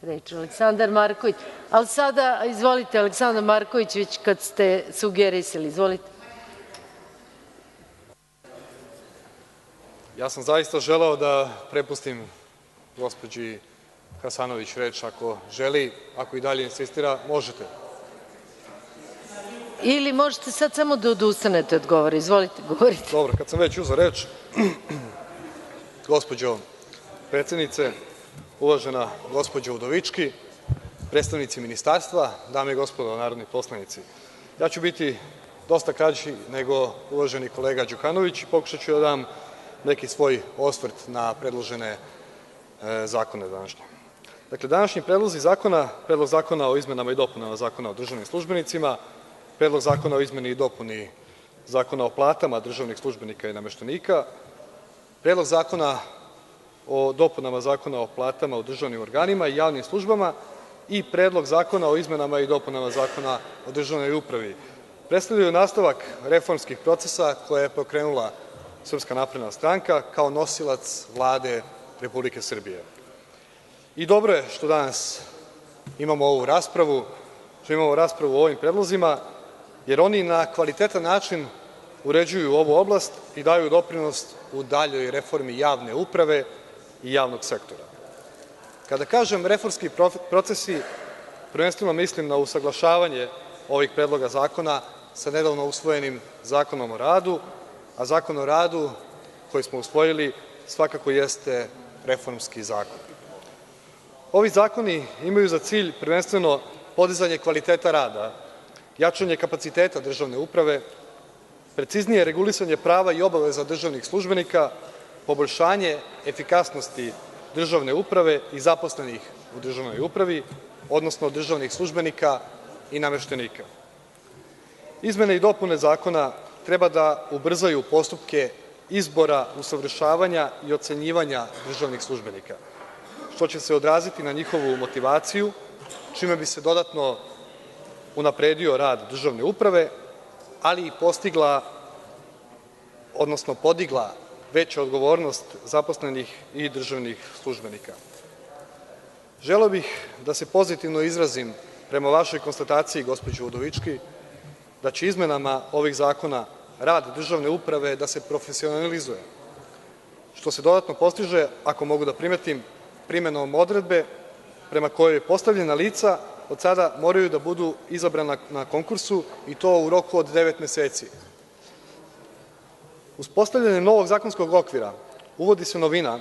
reč Aleksandar Marković. Ali sada, izvolite, Aleksandar Marković, već kad ste sugerisali. Izvolite. Ja sam zaista želeo da prepustim gospođi Hasanović reč ako želi, ako i dalje insistira, možete. Ili možete sad samo da odustanete od govora. Izvolite, govorite. Dobro, kad sam već uzeo reč, gospođo predsednice, uvažena gospođo Udovički, predstavnici ministarstva, dame i gospodo narodni poslanici, ja ću biti dosta kraći nego uvaženi kolega Đukanović i pokušat ću da dam neki svoj osvrt na predložene zakone današnje. Dakle, današnji predlozi zakona, Predlog zakona o izmenama i dopunama Zakona o državnim službenicima, Predlog zakona o izmeni i dopuni Zakona o platama državnih službenika i nameštenika, Predlog zakona o dopunama Zakona o platama u državnim organima i javnim službama i Predlog zakona o izmenama i dopunama Zakona o državnoj upravi predstavljaju nastavak reformskih procesa koje je pokrenula Srpska napredna stranka kao nosilac Vlade Republike Srbije. I dobro je što danas imamo ovu raspravu, što imamo raspravu o ovim predlozima, jer oni na kvalitetan način uređuju ovu oblast i daju doprinos u daljoj reformi javne uprave i javnog sektora. Kada kažem reformski procesi, prvenstveno mislim na usaglašavanje ovih predloga zakona sa nedavno usvojenim Zakonom o radu, a Zakon o radu koji smo usvojili svakako jeste reformski zakon. Ovi zakoni imaju za cilj prvenstveno podizanje kvaliteta rada, jačanje kapaciteta državne uprave, preciznije regulisanje prava i obaveza državnih službenika, poboljšanje efikasnosti državne uprave i zaposlenih u državnoj upravi, odnosno državnih službenika i nameštenika. Izmene i dopune zakona treba da ubrzaju postupke izbora, usavršavanja i ocenjivanja državnih službenika, što će se odraziti na njihovu motivaciju, čime bi se dodatno unapredio rad državne uprave, ali i postigla, odnosno podigla veća odgovornost zaposlenih i državnih službenika. Želeo bih da se pozitivno izrazim prema vašoj konstataciji, gospođo Udovički, da će izmenama ovih zakona rad državne uprave da se profesionalizuje, što se dodatno postiže, ako mogu da primetim, primenom odredbe prema kojoj postavljena lica od sada moraju da budu izabrana na konkursu i to u roku od 9 meseci. Uspostavljanje novog zakonskog okvira uvodi se novina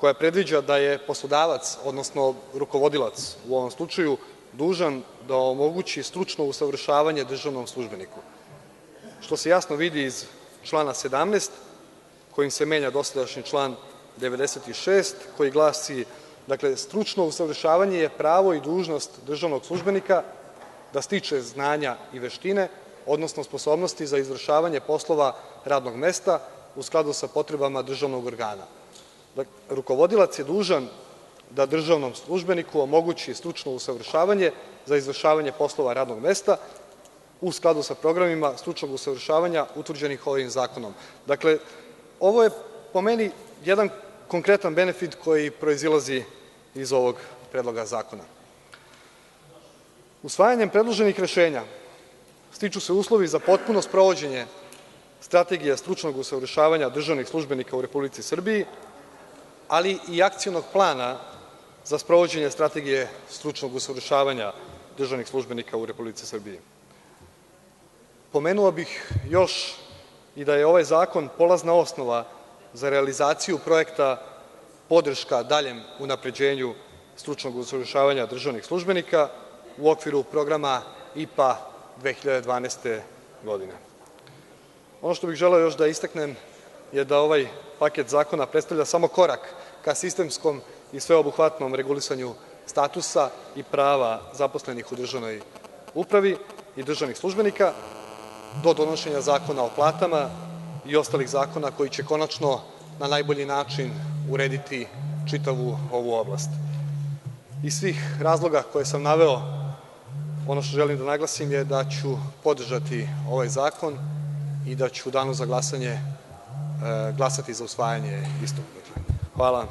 koja predviđa da je poslodavac, odnosno rukovodilac u ovom slučaju, dužan da omogući stručno usavršavanje državnom službeniku, što se jasno vidi iz člana 17, kojim se menja dosadašnji član 96, koji glasi: dakle, stručno usavršavanje je pravo i dužnost državnog službenika da stiče znanja i veštine, odnosno sposobnosti za izvršavanje poslova radnog mesta u skladu sa potrebama državnog organa. Rukovodilac je dužan da državnom službeniku omogući stručno usavršavanje za izvršavanje poslova radnog mesta u skladu sa programima stručnog usavršavanja utvrđenih ovim zakonom. Dakle, ovo je po meni jedan konkretan benefit koji proizilazi iz ovog predloga zakona. Usvajanjem predloženih rešenja stiču se uslovi za potpuno sprovođenje strategije stručnog usavršavanja državnih službenika u Republici Srbiji, ali i akcionog plana za sprovođenje strategije stručnog usavršavanja državnih službenika u Republici Srbiji. Pomenuo bih još i da je ovaj zakon polazna osnova za realizaciju projekta podrška daljem unapređenju stručnog usavršavanja državnih službenika u okviru programa IPA 2012. godine. Ono što bih želeo još da istaknem je da ovaj paket zakona predstavlja samo korak ka sistemskom i sveobuhvatnom regulisanju statusa i prava zaposlenih u državnoj upravi i državnih službenika do donošenja Zakona o platama i ostalih zakona koji će konačno na najbolji način urediti čitavu ovu oblast. Iz svih razloga koje sam naveo, ono što želim da naglasim je da ću podržati ovaj zakon i da ću u danu za glasanje glasati za usvajanje istog. Hvala.